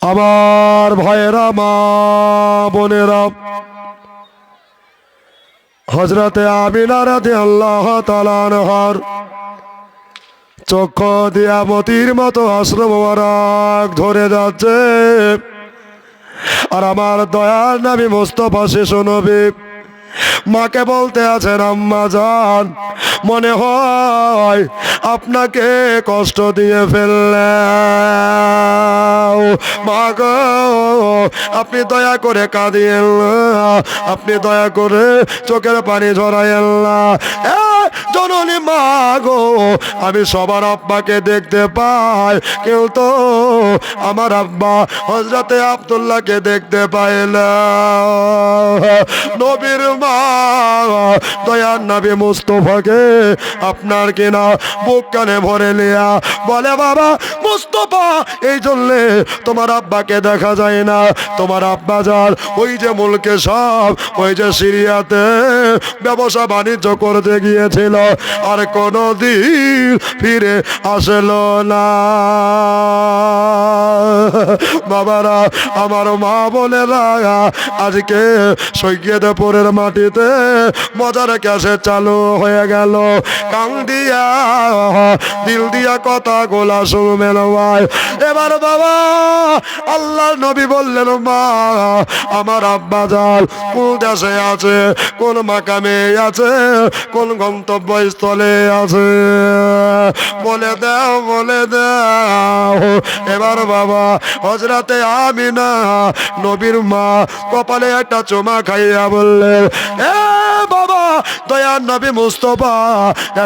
আমার ভাইয়েরা, মা বোনেরা, হযরতে আমিনা রাদিয়াল্লাহু তাআলা আনহার চক্ষু দিয়া মতির মতো অশ্রু মোবারক ধরে যাচ্ছে। আর আমার দয়ার নবী মুস্তাফা শিশু নবী মাকে বলতে আছেন, আম্মা জান, মনে হয় আপনাকে কষ্ট দিয়ে ফেললাম। মা গো, আপনি দয়া করে কাঁদিয়েন না, আপনি দয়া করে চোখের পানি ঝরাইয়েন না। জননী মা গো, আমি সবার আব্বাকে দেখতে পাই, কিন্তু আমার আব্বা হযরতে আব্দুল্লাহকে দেখতে পাই না। নবীর মা দয়ার নবী মুস্তাফাকে আপনার কিনা বুক কানে ভরে লিয়া বলে, বাবা মুস্তাফা, এই জন্যে তোমার আব্বাকে দেখা যায় না। তোমার আব্বা যার ওই যে মুলকে সব, ওই যে সিরিয়াতে ব্যবসা বাণিজ্য করতে গিয়েছিল, আর কোনদিন ফিরে আসলো না। বাবারা, আমার মা বোনেরা, আজকে সৈয়দপুরের মাটিতে মজার ক্যাসেট চালু হয়ে গেল। কান দিয়া দিল দিয়া কথা গোলা শুনবেন ভাই। এবার বাবা আল্লাহর নবী বললেন, মা আমার আব্বা জান কোন দেশে আছে, কোন মাকামে আছে, কোন গন্তব্যস্থলে আছে, বলে দাও, বলে দাও। এবার বাবা হযরতে আমিনা নবীর মা কপালে একটা চুমা খাইয়া বললেন, এ বাবা দয়ার নবী মুস্তাফা,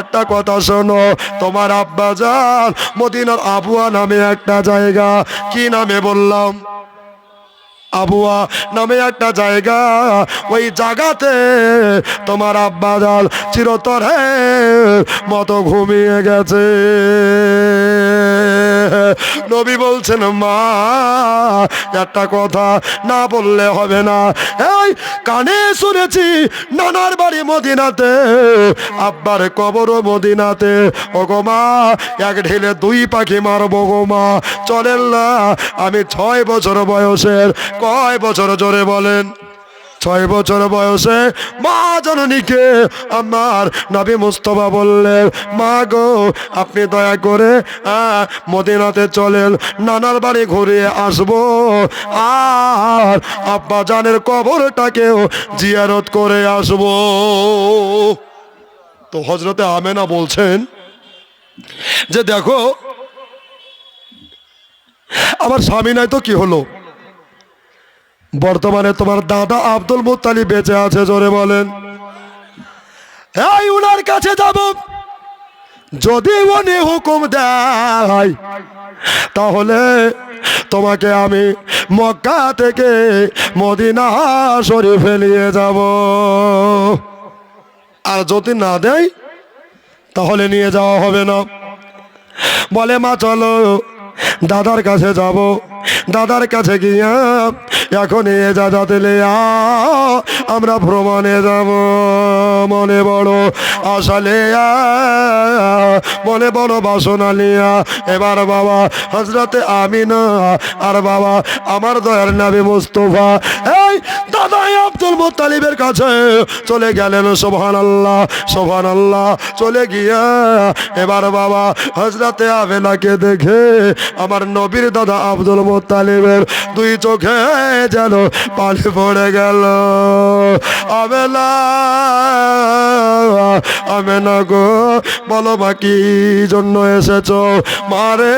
একটা কথা শোনো, তোমার আব্বা জান মদিনার আবুয়া নামে একটা জায়গা, কি নামে বললাম? আবুয়া নামে একটা জায়গা, ওই জায়গাতে তোমার আব্বা জান চিরতরে মতো ঘুমিয়ে গেছে। নবী বলছেন, মা একটা কথা না বললে হবে না। এই কানে শুনেছি নানার বাড়ি মদিনাতে, আব্বার কবরও মদিনাতে। ও গো মা, এক ঢিলে দুই পাখি মারবো গো মা, চলেন না। আমি 6 বছর বয়সের, কয় বছর জোরে বলেন? 6 বছর বয়সে মা জননীকে আমার নবী মুস্তাফা বললেন, মা গো আপনি দয়া করে মদিনাতে চলেন, নানার বাড়ি ঘুরে আসবো, আর আব্বা জানের কবরটাকেও জিয়ারত করে আসবো। তো হযরতে আমেনা বলছেন যে, দেখো আমার স্বামী নাই তো কি হলো, বর্তমানে তোমার দাদা আব্দুল মুত্তালিব বেঁচে আছে, জোরে বলেন। এই উনার কাছে যাব, যদি উনি হুকুম দেয় তাহলে তোমাকে আমি মক্কা থেকে মদিনা শরীফে নিয়ে যাব, আর যদি না দেয় তাহলে নিয়ে যাওয়া হবে না। বলে, মা চলো দাদার কাছে যাব। দাদার কাছে গিয়া এখন এজাজত লিয়া আমরা ভ্রমণে যাব। মনে বড় আশা লিয়া, মনে বড় বাসনা লিয়া এবার বাবা হযরতে আমিনা আর বাবা আমার দয়ার নবী মুস্তাফা এই দাদা আব্দুল মুত্তালিবের কাছে চলে গেলেন। সুবহানাল্লাহ, সুবহানাল্লাহ। চলে গিয়া এবার বাবা হযরতে আমিনাকে দেখে আমার নবীর দাদা আব্দুল মুত্তালিবের 2 চোখে যেন পানি পড়ে গেল। আমেনা, আমেনা গো, বলো মা কি জন্য এসেছো? মারে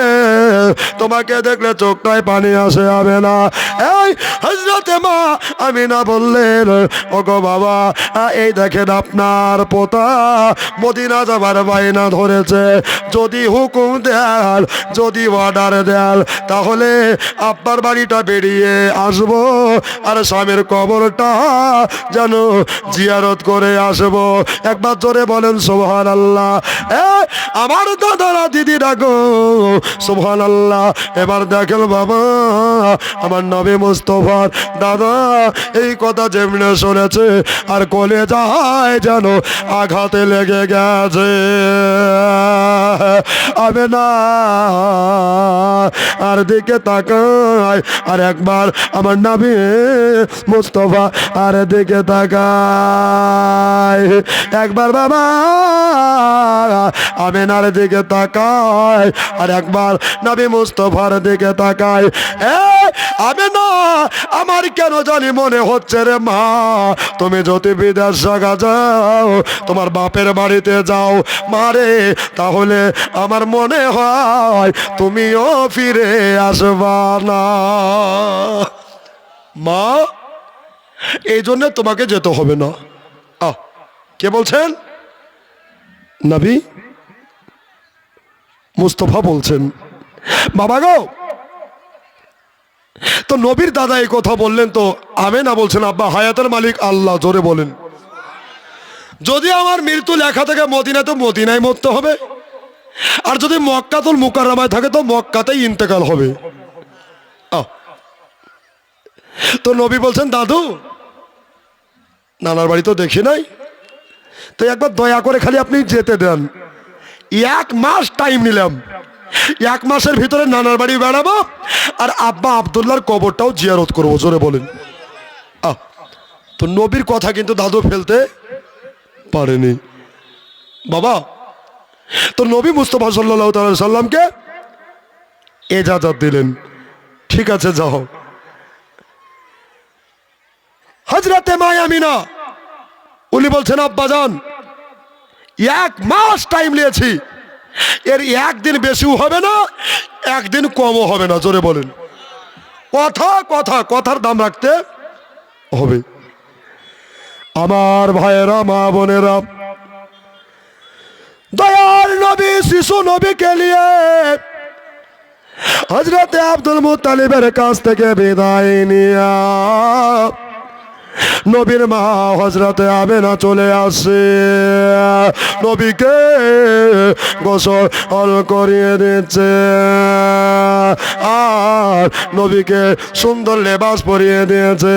তোমাকে দেখলে চোখটায় পানি আসে। আমেনা, এই হযরতে মা আমিনা বললেন, ওগো বাবা, এই দেখেন আপনার পোতা মদিনা যাবার বাইনা ধরেছে, যদি হুকুম দেন, যদি অর্ডার দেন, তাহলে আব্বার বাড়িটা বেরিয়ে আসবো, আর স্বামীর কবরটা যেন জিয়ারত করে আসবো। একবার জোরে বলেন সুবহানাল্লাহ। আমার দাদারা দিদিরা গো, সুবহানাল্লাহ। এবার দেখেন বাবা আমার নবী মুস্তাফার দাদা এই কথা যেমনি শুনেছে আর কলে যায় যেন আঘাতে লেগে গেছে। আমি না আর দিকে তাকায় আর একবার আমার নবী মুস্তাফা আর দিকে তাকায় একবার, বাবা আমিনার দিকে তাকায় আর একবার নবী মুস্তাফার দিকে তাকায়। আমিনা আমার কেন জানি মনে হচ্ছে রে মা, তুমি যদি বিদেশ জায়গা যাও, তোমার বাপের বাড়িতে যাও মারে, তাহলে আমার মনে হয় তুমিও ফিরে আসবা না। মা এই জন্য তোমাকে যেতে হবে না। কে বলছেন? নবী মুস্তাফা বলছেন। বাবা গো, তো নবীর দাদা এই কথা বললেন, তো আমেনা বলছেন আব্বা হায়াতের মালিক আল্লাহ, জোরে বলেন। যদি আমার মৃত্যু লেখা থাকে মদিনায়, তো মদিনায় মরতে হবে, আর যদি মক্কাতুল মুকাররমায় থাকে তো মক্কাতেই ইন্তেকাল হবে। তো নবী বলছেন দাদু নানার বাড়ি তো দেখি নাই, তো একবার দয়া করে খালি আপনি যেতে দেন। 1 মাস টাইম নিলাম, 1 মাসের ভিতরে নানার বাড়ি বেড়াবো আর আব্বা আব্দুল্লাহর কবরটাও জিয়ারত করবো, জোরে বলেন। তো নবীর কথা কিন্তু দাদু ফেলতে পারেনি। বাবা তো নবী মুস্তাফা সাল্লাল্লাহু তাআলা সাল্লামকে ইজাজত দিলেন, ঠিক আছে যাও। হযরতে মা আমিনা উনি বলছেন আব্বাজান 1 মাস টাইম নিয়েছি, এর একদিন বেশিও হবে না, একদিন কমও হবে না, জোরে বলেন। কথার দাম রাখতে হবে। আমার ভাইয়েরা মা বোনেরা, দয়ার নবী শিশু নবীকে নিয়ে হযরতে আব্দুল মুত্তালিবের কাছ থেকে বিদায় নিয়া নবীর মা হযরতে আমেনা চলে আসে, নবীকে গোসল করিয়ে দিচ্ছে আর নবীকে সুন্দর লেবাস পরিয়ে দিয়েছে।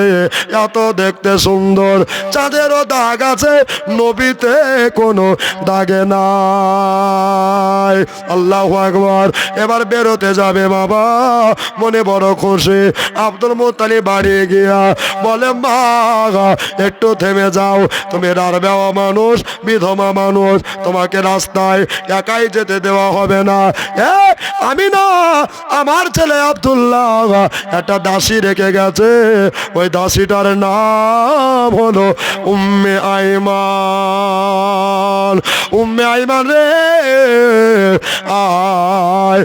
এত দেখতে সুন্দর, চাঁদেরও দাগ আছে, নবীতে কোনো দাগে নাই। আল্লাহু আকবার। এবার বেরোতে যাবে বাবা, মনে বড় খুশি। আব্দুল মুত্তালিব বাড়ি গিয়া বলে মা একটু থেমে যাও, তুমি রারবেওয়া মানুষ, বিধবা মানুষ, তোমাকে রাস্তায় একাই যেতে দেওয়া হবে না। আমি না, আমার ছেলে আব্দুল্লাহ একটা দাসী রেখে গেছে, ওই দাসীটার নাম হলো উম্মে আইমান। উম্মে আইমান রে আয়,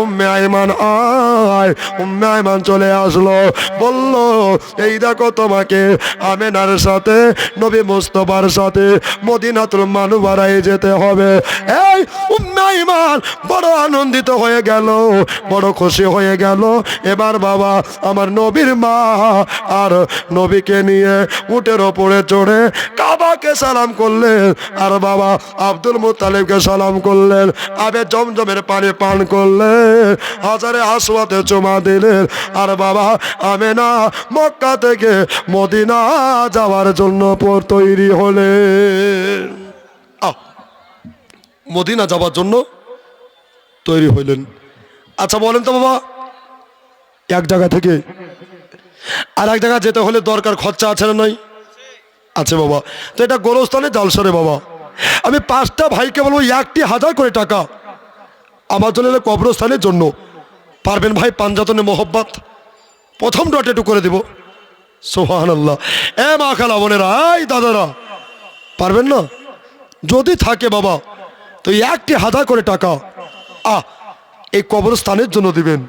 উম্মে আইমান আয়। উম্মে আইমান চলে আসলো, বলল এই দেখো তোমাকে আমেনার সাথে নবী মুস্তাফার সাথে মদিনাতুল মুনাওয়ারায় যেতে হবে। এই উম্মে আইমান বড় আনন্দিত হয়ে গেল, বড় খুশি হয়ে গেল। এবার বাবা আমার নবীর মা আর নবীকে নিয়ে উটের ওপরে চড়ে কাবাকে সালাম করলেন, আর বাবা আব্দুল মুত্তালিবকে সালাম করলেন, আবে জমজমের পানি পান করলেন, হাজারে আসওয়াতে চুমা দিলেন। আর বাবা আমেনা মক্কা থেকে মদিনা যাওয়ার জন্য তৈরি হলেন। মদিনা যাওয়ার জন্য তৈরি হইলেন। আচ্ছা বলেন তো বাবা, এক জায়গা থেকে আর এক জায়গা যেতে হলে দরকার খরচা আছে না নাই? আছে বাবা। তো এটা গোরস্থানে জালসারে বাবা, আমি 5টা ভাইকে বলবো 1,000 করে টাকা আমার জন্য কবরস্থানের জন্য। পারবেন ভাই? পাঞ্জাতনে মোহব্বত প্রথম ডট একটু করে দিব। সুবহানাল্লাহ। মা খালা বোনেরা, এই দাদারা, পারবেন না? যদি থাকে বাবা তো 1,000 করে টাকা এই কবরস্থানের জন্য দিবেন।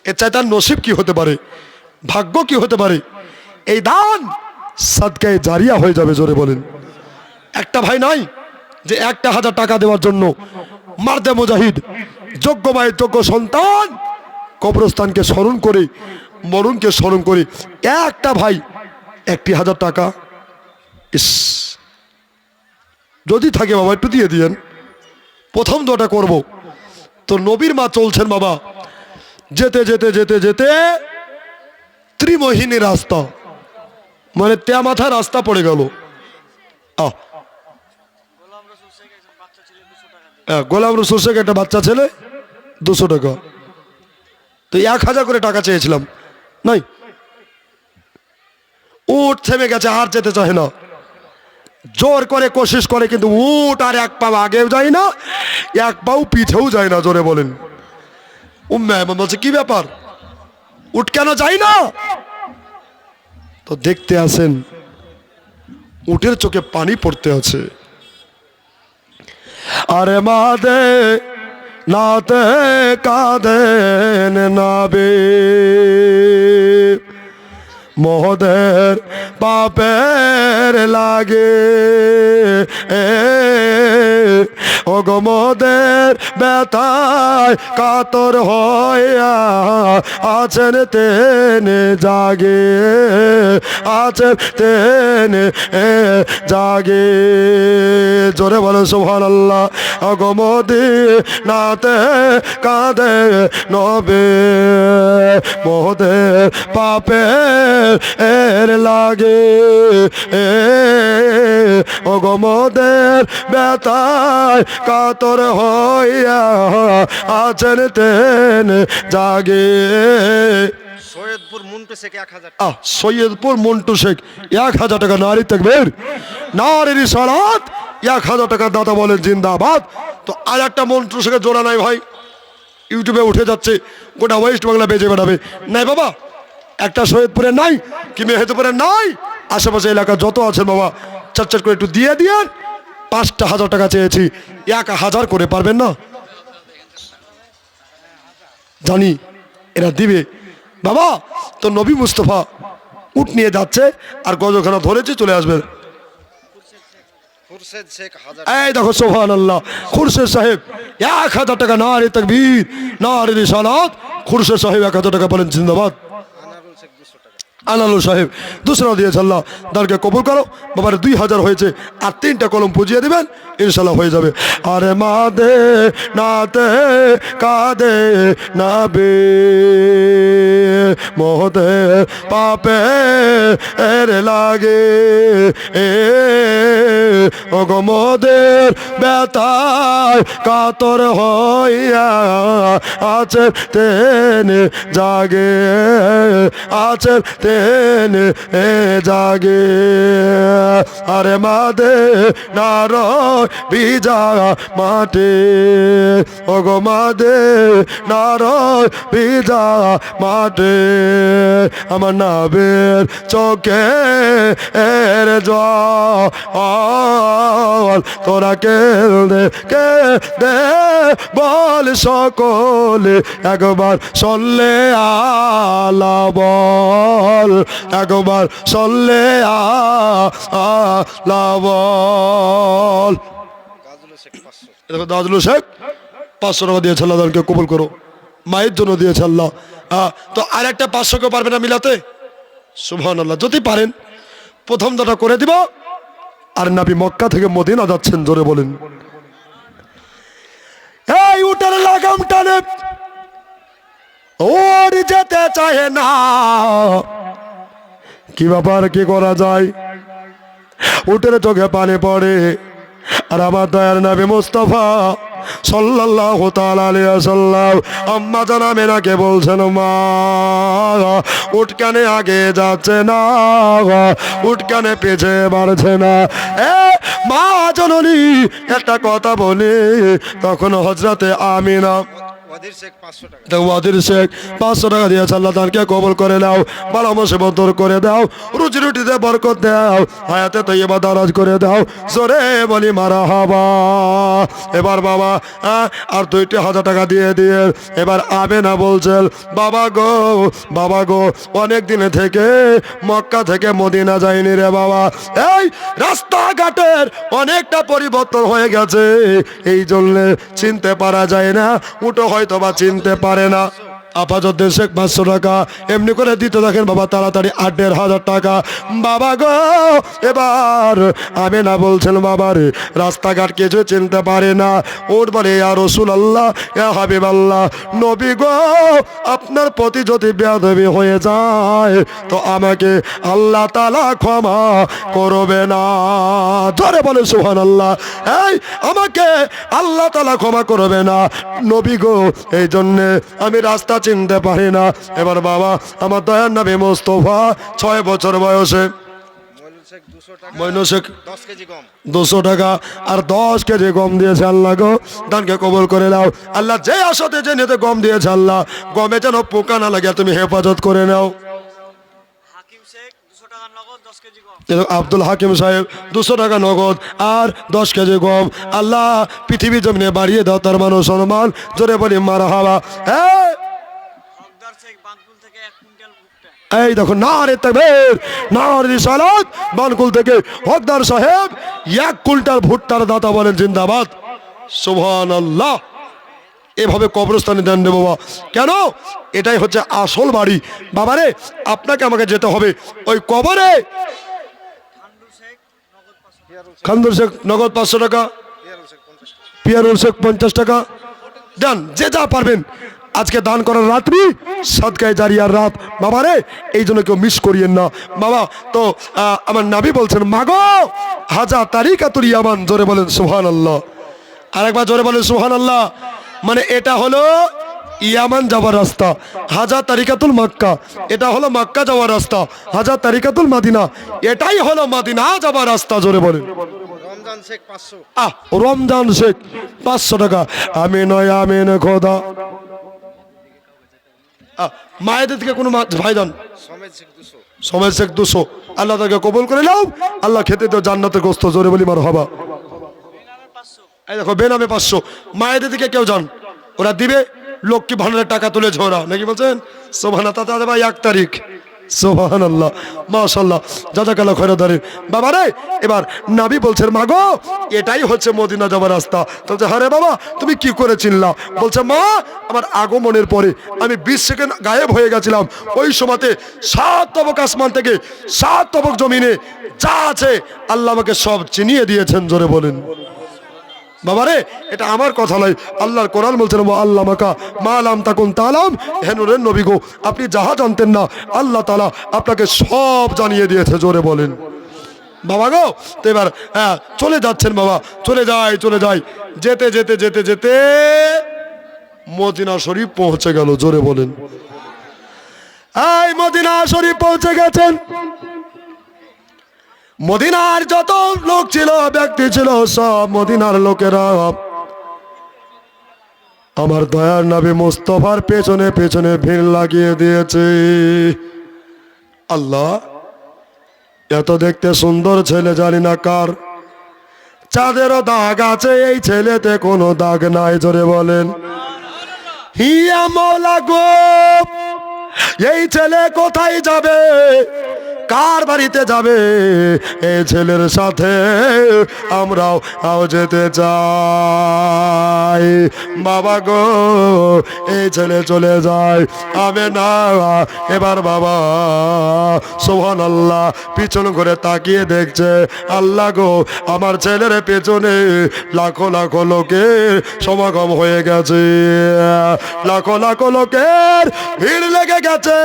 এর চাই তার নসিব কি হতে পারে, ভাগ্য কি হতে পারে? এই দান সাদকায়ে জারিয়া হয়ে যাবে, জোরে বলেন। একটা ভাই নাই যে 1,000 টাকা দেওয়ার জন্য? মারদে মুজাহিদ, যোগ্য ভাই, যোগ্য সন্তান, কবরস্থানকে স্মরণ করে, মরণকে স্মরণ করে একটা ভাই 1,000 টাকা ইস যদি থাকে বাবা একটু দিয়ে দিয়েন। প্রথম দোয়াটা করব। তো নবীর মা চলছেন বাবা, যেতে যেতে যেতে যেতে ত্রিমোহিনী রাস্তা, মানে তেমাথা রাস্তা পড়ে গেল। গোলাম রসুল শেখ একটা বাচ্চা ছেলে 200 টাকা, তো 1000 করে টাকা চেয়েছিলাম, নাই। উট থেমে গেছে, আর যেতে চায় না, জোর করে কোশিশ করে, কিন্তু উট আর এক পা আগেও যায় না, এক পাও পিছেও যায় না। জোরে বলেন। উম্মে আইমান বলছে কি ব্যাপার, উট কেন যায় না? তো দেখতে আসেন, উটের চোখে পানি পড়তে আছে। আরে মাদে নাতে কাঁদেন নাবে, মোদের পাপের লাগে ও গো মোদের ব্যথায় কাতর হইয়া আছেন তেনে জাগে, আছেন তেনে জাগে। জোরে বলো সুবহানাল্লাহ। ও গো মদিনাতে কাঁদে নবে, মোদের পাপের লাগে ও গো মোদের ব্যথায় কাতর হইয়া আছেন তেন জাগে। সৈয়দপুর মন্টু শেখ 1000 সৈয়দপুর মন্টু শেখ 1000 টাকা। নারী তাকবীর, নারীর সালাত, 1000 টাকা দাতা বলেন জিন্দাবাদ। তো আর একটা মন্টু শেখের জোড়া নাই ভাই, ইউটিউবে উঠে যাচ্ছে, গোটা ওয়েস্ট বাংলা বেজে বেড়াবে। নাই বাবা, একটা সৈয়দপুরে নাই কি মেহেদপুরে নাই, আশেপাশে এলাকা যত আছেন বাবা চট করে একটু দিয়ে দিয়েন। 5000 টাকা চেয়েছি, 1000 করে পারবেন না? জানি এরা দিবে বাবা। তো নবী মুস্তফা উট নিয়ে যাচ্ছে আর গজখানা ধরেছে, চলে আসবে। খুরশেদ শেখ 1000 এই দেখো সুবহানাল্লাহ, খুরশেদ সাহেব 1000 টাকা। নারী তাকবীর, নারী রিসালাত, খুরশেদ সাহেব 1000 টাকা বলেন জিন্দাবাদ। আনারুল শেখ 200 টাকা আনালু সাহেব 200 দিয়েছে। আল্লাহ তারকে কবুল করো। বাবার 2000 হয়েছে, আর 3টা কলম পুজিয়ে দিবেন, ইনশাল্লাহ হয়ে যাবে। আরে মাদে নাতে কাদে নাবে, মোদে পাপে এর লাগে ও গো মোদের ব্যথায় কাতর হইয়া আছে তেনে জাগে, আছে তেনে জাগে। আরে মাদে নার বিজা মাঠে ও গো মাদে নার বিজা মাঠে, আমার নাবের চোখে এর জল, তোরা কে দে বল সকলে একবার সল্লে আলা বল, একবার সল্লে আলা বল। গাজুল শেখ 500 দেখো দাজলু শেখ 500 টাকা দিয়েছে, আল্লাহ তাদেরকে কবুল করো। মায়ের জন্য দিয়েছে আল্লাহ। তো আর একটা 500 কেউ পারবে না মিলাতে? সুবহানাল্লাহ। যদি পারেন প্রথম দাটা করে দিব। আর নবী মক্কা থেকে মদিনা যাচ্ছেন, জোরে বলেন। এই উটের লাগাম টানে, ওর যেতে চায় না, কি ব্যাপার, কি করা যায়? উটের চোখে পানি পড়ে, আর আমার দয়ার নবী মুস্তাফা সাল্লাল্লাহু তাআলা আলাইহি ওয়াসাল্লাম আম্মা জান আমিনাকে বলছেন, মা উট কানে আগে যাচ্ছে না, উট কানে পিছে বাড়ছে না। মা জননী একটা কথা বলি। তখন হযরতে আমিনা ওয়াদির শেখ 500 টাকা ওয়াদির শেখ 500 টাকা দিয়েছে। আল্লাহ তাকে কবুল করে নাও, ভালো মুসিবত দূর করে দাও, রুজি রুটিতে বরকত দাও, হায়াতে তৈয়বা দারাজ করে দাও। জোরে বলি মারহাবা। এবার বাবা আর 2,000 টাকা দিয়ে দিয়ে এবার আমেনা বলছেন, বাবা গো অনেক দিন থেকে মক্কা থেকে মদিনা যায়নি রে বাবা। এই রাস্তাঘাটের অনেকটা পরিবর্তন হয়ে গেছে, এই জন্য চিনতে পারা যায় না, উটো হয়তো বা চিনতে পারে না। আপাতত শেখ 500 টাকা এমনি করে দিতে থাকেন বাবা তাড়াতাড়ি 8,500 টাকা বাবা গো এবার আমি না বলছেন বাবা রে রাস্তাঘাট কিছু চিনতে পারে না ওর বলে ইয়া রাসূলুল্লাহ ইয়া হাবিবাল্লাহ নবী গো আপনার প্রতি যদি বেয়াদবি হয়ে যায় তো আমাকে আল্লাহ তাআলা ক্ষমা করবে না জোরে বলে সুবহানাল্লাহ এই আমাকে আল্লাহ তাআলা ক্ষমা করবে না নবী গো এই জন্য আমি রাস্তা চিনতে পারি না এবার বাবা আমার দয়ার নবী মুস্তাফা 6 বছর বয়সে মইনুল শেখ 200 টাকা মইনুল শেখ 10 কেজি গম 200 টাকা আর 10 কেজি গম দিয়েছে আল্লাহ গো দানকে কবুল করে নাও আল্লাহ যে আশাতে যে নিতে গম দিয়েছে আল্লাহ গমে যেন পোকা না লাগে তুমি হেফাজত করে নাও হাকিম শেখ 200 টাকা নগদ 10 কেজি গম আব্দুল হাকিম সাহেব 200 টাকা নগদ আর 10 কেজি গম আল্লাহ পৃথিবী জমিনে বাড়িয়ে দাও তার মান ও সম্মান জোরে বলি মারহাবা এই হকদার শেখ বানকুল থেকে 1 কুইন্টাল ভুট্টা এই দেখো নারে তাকবীর নারে রিসালাত বানকুল থেকে হকদার সাহেব 1 কুইন্টাল ভুট্টার দাতা বলেন জিন্দাবাদ সুবহানাল্লাহ এভাবে কবরস্থানে দেন রে বাবা কেন এটাই হচ্ছে আসল বাড়ি বাবারে আপনাকে আমাকে যেতে হবে ওই কবরে খান্ডু শেখ নগদ 500 খান্দুর শেখ নগদ 500 টাকা পিয়ারুল শেখ 50 টাকা পিয়ারুল শেখ 50 টাকা দেন যে যা পারবেন আজকে দান করার রাত্রি সাদকায়ে জারিয়ার রাত বাবারে এই জন্য কেউ মিস করিয়েন না বাবা তো আমার নবী বলছেন মাগো হাজা তারিকাতুল ইয়ামান জোরে বলেন সুবহানাল্লাহ আরেকবার জোরে বলেন সুবহানাল্লাহ মানে এটা হলো ইয়ামান যাওয়ার রাস্তা হাজা তারিকাতুল মক্কা এটা হলো মক্কা যাওয়ার রাস্তা হাজা তারিকাতুল মদিনা এটাই হলো মদিনা যাওয়ার রাস্তা জোরে বলেন রমজান শেখ 500 রমজান শেখ 500 টাকা আমিন আমিন খোদা মায়েদের থেকে কোনো ভাইজান সমেত শেখ 200 সময় শেখ 200 আল্লাহ তাকে কবুল করে নাও আল্লাহ খেতে তো জান্নাতের গোস্ত জোরে বলি মার হবা বেনামে 500 এই দেখো বেনামে 500 মায়েদের দিকে কেউ যান ওরা দিবে লক্ষ্মী ভান্ডারের টাকা তুলেছে ওরা নাকি বলছেন সোভানা তাতে ভাই 1 তারিখ সুবহানাল্লাহ মাশাআল্লাহ জাযাকাল্লাহ খয়রাদারিন বাবা রে এবার নবী বলছেন মাগো এটাই হচ্ছে মদিনা যাওয়ার রাস্তা বলছে আরে বাবা তুমি কি করে চিনলা বলছে মা আমার আগমনের পরে আমি 20 সেকেন্ড গায়েব হয়ে গেছিলাম ওই সময়তে 7 তবক আসমান থেকে 7 তবক জমিনে যা আছে আল্লাহ আমাকে সব চিনিয়ে দিয়েছেন জোরে বলেন বাবারে এটা আমার কথা নয় আল্লাহর কোরআন বলছেন আল্লাহ মাকা মালাম তাকুন তালাম হেনুরের নবী গো আপনি যাহা জানতেন না আল্লাহ তাআলা আপনাকে সব জানিয়ে দিয়েছে জোরে বলেন বাবা গো তো এবার হ্যাঁ চলে যাচ্ছেন বাবা চলে যায় যেতে যেতে যেতে যেতে মদিনা শরীফ পৌঁছে গেল জোরে বলেন এই মদিনা শরীফ পৌঁছে গেছেন মদিনার যত লোক ছিল ব্যক্তি ছিল সব মদিনার লোকেরা আমার দয়ার নবী মুস্তাফার পেছনে পেছনে ভিড় লাগিয়ে দিয়েছে আল্লাহ এত দেখতে সুন্দর ছেলে জানি না কার চাঁদেরও দাগ আছে এই ছেলেতে কোনো দাগ নাই জোরে বলেন হিয়া মওলা গো এই ছেলে কোথায় যাবে কার বাড়িতে যাবে এই ছেলের সাথে আমরাও যেতে চাই বাবা গো এই ছেলে চলে যায় আমি না এবার বাবা সুবহানাল্লাহ পিছন করে তাকিয়ে দেখছে আল্লাহ গো আমার ছেলের পেছনে লাখো লাখো লোকের সমাগম হয়ে গেছে লাখো লাখো লোকের ভিড় লেগে গেছে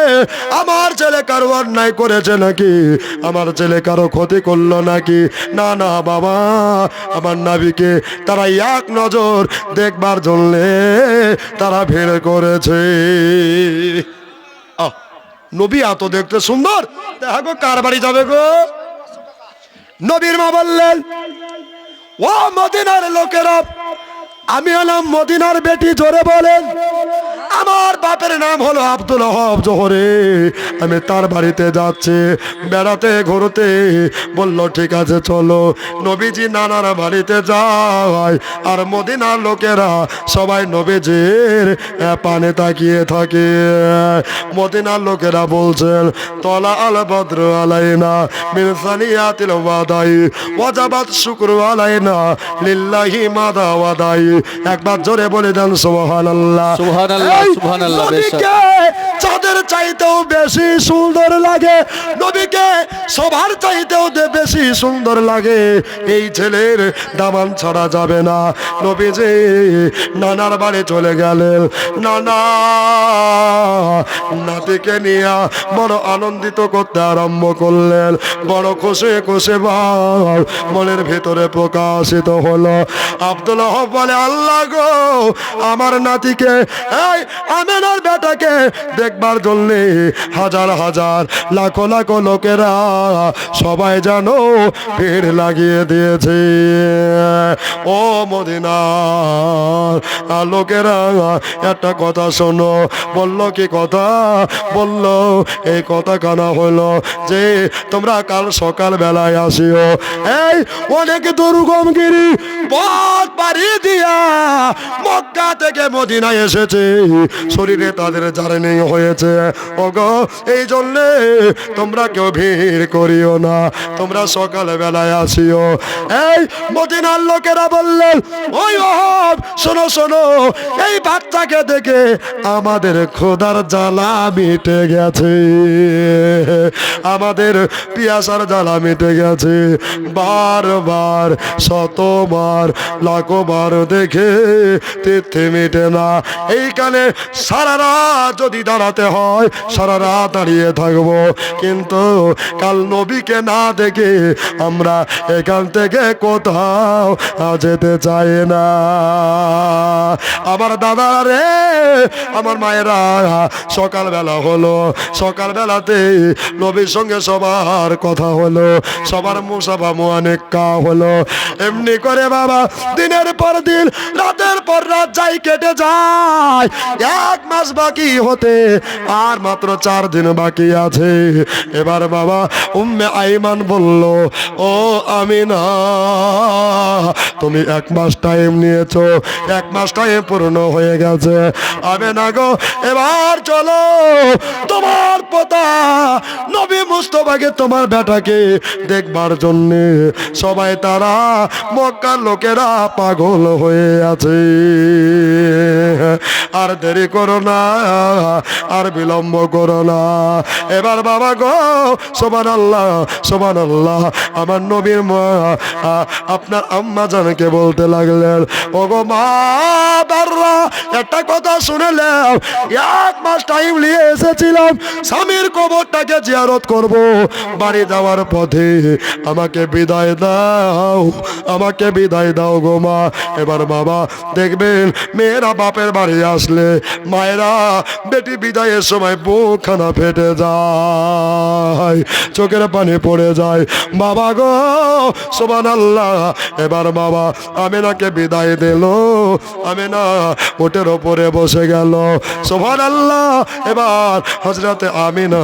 আমার ছেলে কারো অন্যায় করেছে নাকি আমার ছেলে কারো ক্ষতি করলো নাকি না না বাবা আমার নবীকে তারা এক নজর দেখবার জন্য তারা ভিড় করেছে নবী এত দেখতে সুন্দর দেখো কার বাড়ি যাবে গো নবীর মা বললেন ও মদিনার লোকেরা আমি হলাম মদিনার বেটি জোরে বলেন আমার বাপের নাম হলো আব্দুল ওয়াহাব জোহরে আমি তার বাড়িতে যাচ্ছি বেড়াতে ঘুরতে বললো ঠিক আছে চলো নবীজি নানার বাড়িতে যায় আর মদিনার লোকেরা সবাই নবীজির পানে তাকিয়ে থাকে মদিনার লোকেরা বলছেন তলা আল বদ্র আলাইনা মিন সানিয়াতিল ওয়াদাই ওয়াজাবাত শুকরু আলাইনা লিল্লাহি মাদা ওয়াদাই একবার জোরে বলে দেন সুবহানাল্লাহ সুবহানাল্লাহ এই সুবহানাল্লাহ, নবীকে চাঁদের চাইতেও বেশি সুন্দর লাগে, নবীকে সবার চাইতেও বেশি সুন্দর লাগে। এই ছেলের দামান ছাড়া যাবে না। নবীজি নানার বাড়ি চলে গেলেন। নানা নাতিকে নিয়ে বড় আনন্দিত করতে আরম্ভ করলেন। বড় খুশি খুশি ভাব মনের ভিতরে প্রকাশিত হলো। আব্দুল্লাহ বলে, আল্লাহ গো, আমার নাতিকে, এই আমেনার বেটাকে দেখবার জন্য হাজার হাজার লাখো লাখো লোকেরা সবাই যেন ভিড় লাগিয়ে দিয়েছে। ও মদিনার লোকেরা, একটা কথা শোনো। বলল কি কথা? বলল এই কথা কানা হলো যে তোমরা কাল সকাল বেলায় আসিও। এই অনেক দুর্গমগিরি পথ পাড়ি দিয়া মক্কা থেকে মদিনায় এসেছে, শরীরে তাদের জার্নি হয়েছে। ওগো, এই জন্যে তোমরা কেউ ভিড় করিও না, তোমরা সকাল বেলায় আসিও। এই মদিনার লোকেরা বললেন, ওই ওহব, শোনো শোনো, এই বাচ্চাকে দেখে আমাদের খোদার জ্বালা মিটে গেছে, আমাদের পিয়াসার জ্বালা মিটে গেছে। বারবার শতবার লাখবার দেখে তীর্থে মিটে না। এইখানে সারা রাত যদি দাঁড়াতে হয় সারা রাত দাঁড়িয়ে থাকবো, কিন্তু কাল নবীকে না দেখে আমরা এখান থেকে কোথাও যেতে চাই না। আমার দাদা রে, আমার মায়েরা, সকালবেলা হলো, সকালবেলাতে নবীর সঙ্গে সবার কথা হলো, সবার মুসাফা মুআনেক্কা হলো। এমনি করে বাবা দিনের পর দিন, রাতের পর রাত যাই কেটে যায়। 1 মাস বাকি হতে আর মাত্র 4 দিন বাকি আছে। এবার বাবা উম্মে আইমান বলল, ও আমিনা, তুমি 1 মাস টাইম নিয়েছো, 1 মাস টাইম পূর্ণ হয়ে গেছে। আমিনা গো, এবার চলো তোমার পোতা নবী মুস্তাফাকে, তোমার বেটাকে দেখবার জন্য সবাই তারা মক্কার লোকেরা পাগল হয়ে আছে। আর দেরি করো না, আর বিলম্ব করো না। এবার বাবা গো, সুবহানাল্লাহ সুবহানাল্লাহ, আমার নবীর মা আপনার আম্মা জানকে বলতে লাগলেন, ওগো মা বাররা, একটা কথা শুনেলাম, 1 মাস টাইম নিয়ে এসেছিলাম স্বামীর কবরটাকে জিয়ারত করব, বাড়ি যাওয়ার পথে আমাকে বিদায় দাও, আমাকে বিদায় দাও গো মা। এবার বাবা দেখবেন, মেয়েরা বাপের বাড়ি আসলে মায়েরা বেটি বিদায়ের সময় বুকখানা ফেটে যায়, চোখের পানি পড়ে যায়। বাবা গো, সুবহানাল্লাহ। এবার বাবা আমিনাকে বিদায় দিল, আমিনা ওটের ওপরে বসে গেল, সুবহানাল্লাহ। এবার হযরতে আমিনা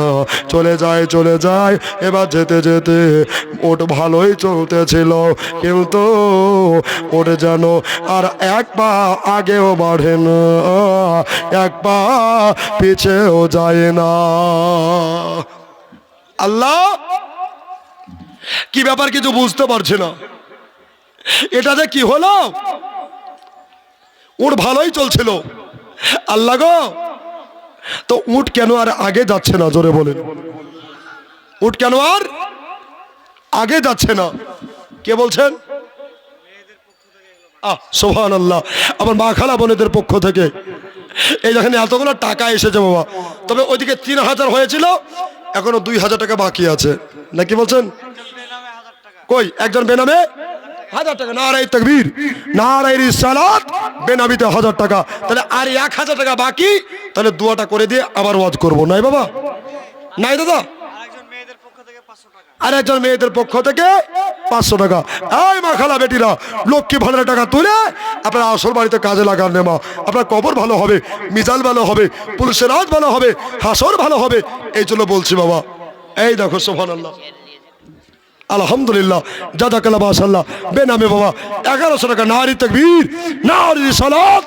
চলে যায়, চলে যায়। এবার যেতে যেতে ওট ভালোই চলতেছিল, কিন্তু ওট যেন আর 1 পা আগেও বাড়ে না, 1 পা পিছেও যায় না। আল্লাহ, কি ব্যাপার কিছু বুঝতে পারছি না, এটা যে কি হলো? উট ভালোই চলছিল, আল্লাহ গো, তো উট কেন আর আগে যাচ্ছে না? জোরে বলেন, উট কেন আর আগে যাচ্ছে না? কে বলছেন? সুবহানাল্লাহ, আমার মা খালা বোনেদের পক্ষ থেকে। এই দেখেন এতগুলো টাকা এসেছে বাবা, তবে ওইদিকে 3000 হয়েছিল, এখনো 2000 টাকা বাকি আছে, নাকি বলছেন? কই একজন বেনামে 1000 টাকা, নারায়ে তাকবীর, নারায়ে রিসালাত, বেনামিতে 1000 টাকা, তাহলে আর 1000 টাকা বাকি। তাহলে দোয়াটা করে দিয়ে আবার ওয়াজ করবো, নাই বাবা? নাই দাদা? আর একজন মেয়েদের পক্ষ থেকে 500 টাকা। এই মা খালা বেটিরা, লক্ষ্মী ভান্ডারের টাকা তুলে আপনার আসল বাড়িতে কাজে লাগান নেমা, আপনার কবর ভালো হবে, মিজাল ভালো হবে, পুলিশের রাজ ভালো হবে, হাসর ভালো হবে। এই জন্য বলছি বাবা। এই দেখো, সুবহানাল্লাহ, আলহামদুলিল্লাহ, জাযাকাল্লাহ, মাশাআল্লাহ, বেনামে বাবা 1100 টাকা। নারী তাকবীর, নারী সালাত,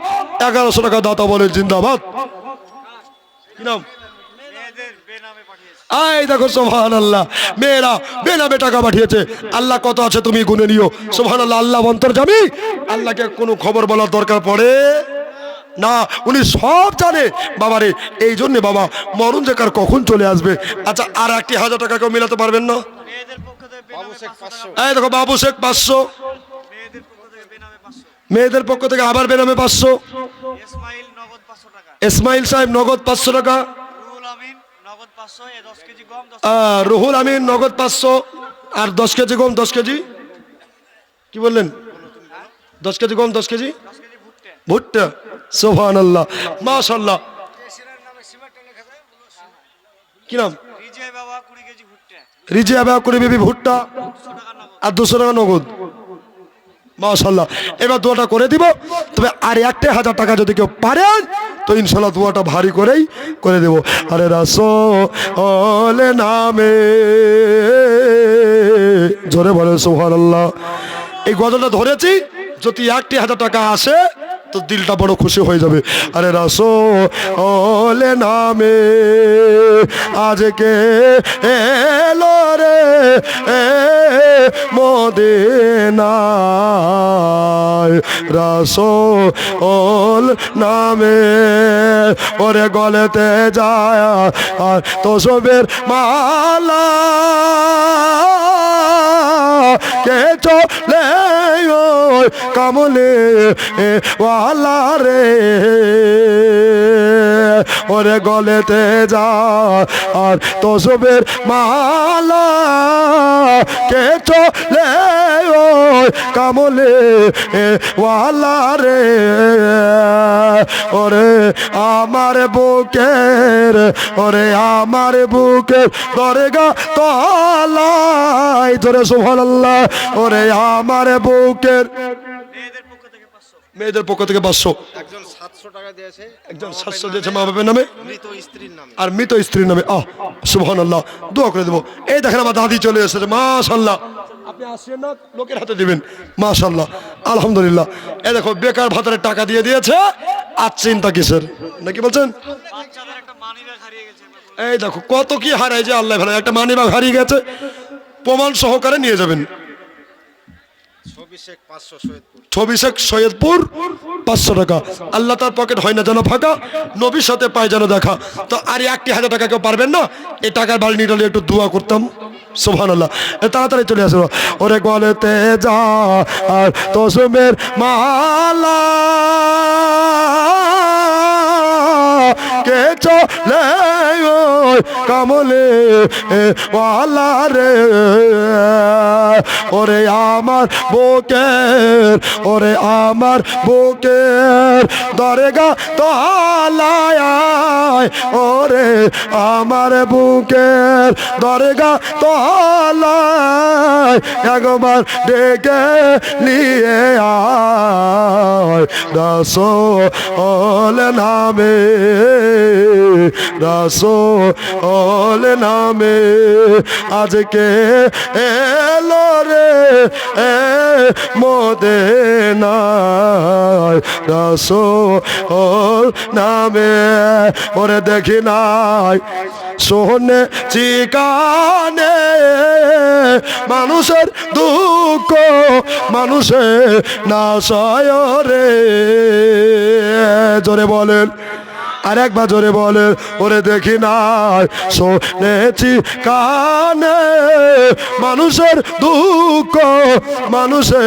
1100 টাকা দাতা বলে জিন্দাবাদ। কি নাম? এই দেখো, সুবহানাল্লাহ, মেয়েরা বেনামে টাকা পাঠিয়েছে। আল্লাহ কত আছে তুমি গুনে নিও, সুবহানাল্লাহ। আল্লাহ অন্তর্যামী, আল্লাহকে কোনো খবর বলার দরকার পড়ে না, উনি সব জানে বাবারে। এই জন্য বাবা মরণ যে কার কখন চলে আসবে। আচ্ছা, আর 1,000 টাকা কেউ মেলাতে পারবেন না? মেয়েদের পক্ষ থেকে বাবু বেনামে শেখ 500 500। টাকা। এই দেখো বাবু শেখ 500, মেয়েদের পক্ষ থেকে বেনামে 500। মেয়েদের পক্ষ থেকে আবার বেনামে 500, ইসমাইল নগদ 500 টাকা। ইসমাইল সাহেব নগদ 500 টাকা, রুহুল আমিন নগদ 500 এ 10 কেজি গম 10 রুহুল আমিন নগদ 500, আর 10 কেজি গম 10 কেজি, কি বললেন? 10 কেজি গম 10 কেজি 10 কেজি ভুট্টা। ভুট্টা। সুবহানাল্লাহ, মাশাআল্লাহ। কি নাম? রিজয় বাবা 20 কেজি ভুট্টা। রিজিয়া ব্যয় করে বিবি ভুট্টা 200 টাকা নগদ। আর 200 টাকা নগদ। মাশাআল্লাহ। এবার দোয়াটা করে দিব, তবে আর 1,000 টাকা যদি কেউ পারেন তো ইনশাআল্লাহ দোয়াটা ভারী করেই করে দেব। আরে রাসূল নামে, জোরে বলে সুবহানাল্লাহ। এই গজলটা ধরেছি, যদি 1,000 টাকা আসে তো দিলটা বড় খুশি হয়ে যাবে। আরে রাসূল নামে আজকে এলো রে মদিনায়, রাসূল নামে ওরে গলেতে যায় আর তোসবের মালা কে চলে ওই কামলে ওয়ালা রে, ওরে গলেতে যা আর তোসবের মালা কে চলে ওই কামলে ওয়ালা রে, ওরে আমার বুকের, ওরে আমার বুকের দরগা তলায়, জোরে সুবহানাল্লাহ। ওরে আমার বুকের, মেয়েদের পক্ষ থেকে 500। মেয়েদের পক্ষ থেকে 500, একজন 700 টাকা দিয়েছে, একজন মা 700 বাবার দিয়েছে নামে, মা বাবার নামে, মৃত স্ত্রীর নামে। আর মৃত স্ত্রীর নামে। সুবহানাল্লাহ, দোয়া করে দেবো। এই দেখেন আমার দাদি চলে এসেছে, মাশাআল্লাহ। আপনি আসছেন না, লোকের হাতে দিবেন, মাশাআল্লাহ, আলহামদুলিল্লাহ। এই দেখো বেকার ভাতারের টাকা দিয়ে দিয়েছে, আর চিন্তা কিসের, নাকি বলছেন? বাচ্চাদের একটা মানি ব্যাগ হারিয়ে গেছে। এই দেখো কত কি হারায় যে আল্লাহ ভালো। একটা মানি ব্যাগ হারিয়ে গেছে, প্রমাণ সহকারে নিয়ে যাবেন। ছবি শেখ 500 সৈয়দপুর। ছবি শেখ সৈয়দপুর 500 টাকা। আল্লাহ তার পকেট হয় না যেন ফাঁকা, নবীর সাথে পায় যেন দেখা। তো আর 1,000 টাকা কেউ পারবেন না? এই টাকার বাড়ি নিয়ে একটু দোয়া করতাম। সুবহানাল্লাহ, তাড়াতাড়ি চলে আসো। ওরে গলেতে যা আর তোসমের মালা কে চলে ওই কামলে ওয়ালা রে, ওরে আমার বুকের, ওরে আমার বুকের দরগা তলায়, ওরে আমার বুকের দরগা তলায় একবার ডেকে নিয়ে আয়, রাসূল নামে, রাসূল নামে আজকে এলো রে মদিনায়, রাসূল নামে ওরে দেখি নাই শোনে চিকানে মানুষের দুঃখ মানুষে না সয় রে, জোরে বলেন, আর একবার জোরে বলে। ওরে দেখি নাই শুনেছি কানে মানুষের দুঃখ মানুষে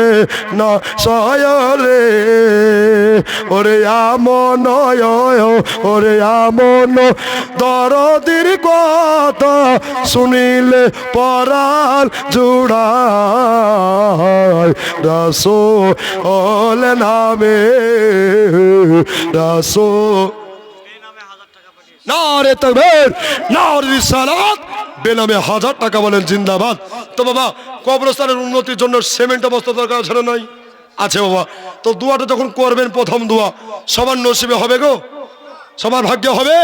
না সয় রে, ওরে আমন, ওরে আমন দরদির কথা শুনিলে পরাণ জুড়ায়, রাসূল নামে, রাসূল বেনামে 1000 টাকা পাঠিয়েছে। নারে তাকবীর, নারে রিসালাত, বেনামে 1000 টাকা বলেন জিন্দাবাদ। তো বাবা কবরস্থানের উন্নতির জন্য সিমেন্ট বস্তা দরকার আছে না নাই? আছে বাবা। তো দোয়াটা যখন করবেন প্রথম দোয়া সবার নসিবে হবে গো, সবার ভাগ্যে হবে।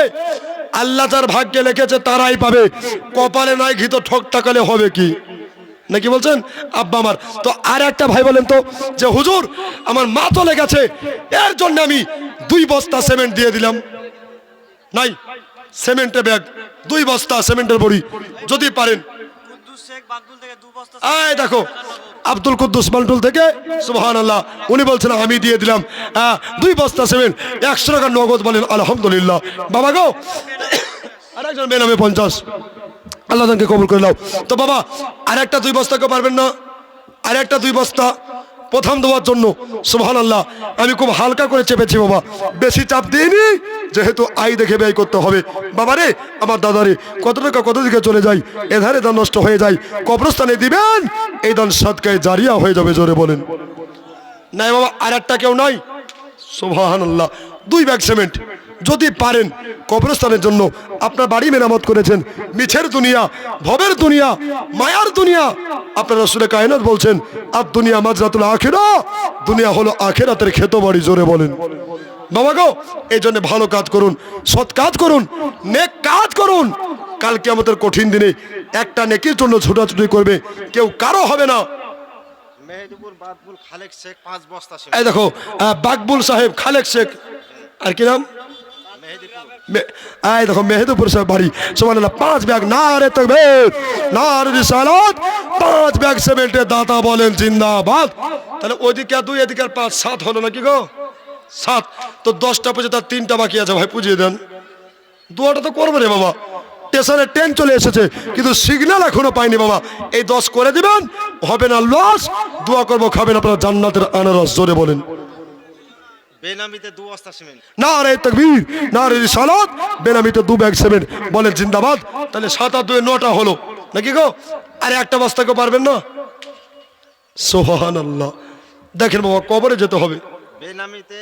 আল্লাহ যার ভাগ্যে লিখেছে তারাই পাবে, কপালে নাই ঘি তো ঠক টাকালে হবে কি, নাকি বলছেন আব্বা আমার? তো আর একটা ভাই বলেন তো যে হুজুর আমার মা চলে গেছে, এর জন্য আমি 2 বস্তা সিমেন্ট দিয়ে দিলাম। নাই সিমেন্টের ব্যাগ, 2 বস্তা সিমেন্টের বড়ি যদি পারেন। কুদ্দুস শেখ বাগদুল থেকে 2 বস্তা। এই দেখো আব্দুল কুদ্দুস মাল্টুল থেকে, সুবহানাল্লাহ, উনি বলছেন আমি দিয়ে দিলাম 2 বস্তা সিমেন্ট, 100 টাকা নগদ, বলেন আলহামদুলিল্লাহ। বাবা গো, আরেকজন বেনামে 50, আল্লাহ তাকে কবুল করে নাও। তো বাবা আরেকটা 2 বস্তা কেউ পারবেন না? আরেকটা 2 বস্তা প্রথম দেওয়ার জন্য, সুবহানাল্লাহ। আমি খুব হালকা করে চেপেছি বাবা, বেশি চাপ দিইনি, যেহেতু আয় দেখে ব্যয় করতে হবে। বাবারে, আমার দাদারে, কত টাকা কত দিকে চলে যায়, এধারে দান নষ্ট হয়ে যায়, কবরস্থানে দিবেন, এই দান সাদকায়ে জারিয়া হয়ে যাবে, জোরে বলেন। নাই বাবা, আর একটা কেউ নাই? সুবহানাল্লাহ। 2 ব্যাগ সিমেন্ট যদি পারেন, কবরস্থানের জন্য। আপনার বাড়ি মেরামত করেছেন, মিছের দুনিয়া, ভবের দুনিয়া, মায়ার দুনিয়া। আপনার রাসূলে কায়নাত বলছেন, আর দুনিয়া মাজরাতুল আখিরা, দুনিয়া হলো আখিরাতের খেত বাড়ি, জোরে বলেন। বাবা গো, এই জন্য ভালো কাজ করুন, সৎ কাজ করুন, নেক কাজ করুন। কাল কিয়ামতের কঠিন দিনে একটা নেকির জন্য ছোটাছুটি করবে, কেউ কারো হবে না। মেহেদিপুর বাদবুল খালেক শেখ 5 বস্তা এই সিমেন্ট। দেখো, বাকবুল সাহেব, খালেক শেখ, আর কি নাম? এই দেখো, মেহেদুপুর সাহেব বাড়ি, সুবহানাল্লাহ। 5 ব্যাগ, নারে তাকবীর, নারে রিসালাত, 5 ব্যাগ সিমেন্টের দাতা বলেন জিন্দাবাদ। তাহলে ওইদিকে 2, এদিকে 5, 7 হলো নাকি গো? 7। তো 10টা পুজো, তার 3টা বাকি আছে, ভাই পুজিয়ে দেন। দোয়াটা তো করবে রে বাবা, স্টেশনে ট্রেন চলে এসেছে, কিন্তু সিগন্যাল এখনো পাইনি বাবা। এই 10 করে দিবেন, হবে না লস। দোয়া করবো, খাবেন আপনারা জান্নাতের আনারস, জোরে বলেন। বেনামিতে 2 বস্তা সিমেন্ট। নারে তাকবীর, নারে রিসালাত, বেনামিতে 2 ব্যাগ সিমেন্ট, বলেন জিন্দাবাদ। তাহলে 7 আর 2 9টা হলো নাকি গো? আরে একটা বস্তা কেউ পারবেন না? সুবহানাল্লাহ। দেখেন বাবা, কবরে যেতে হবে। বেনামিতে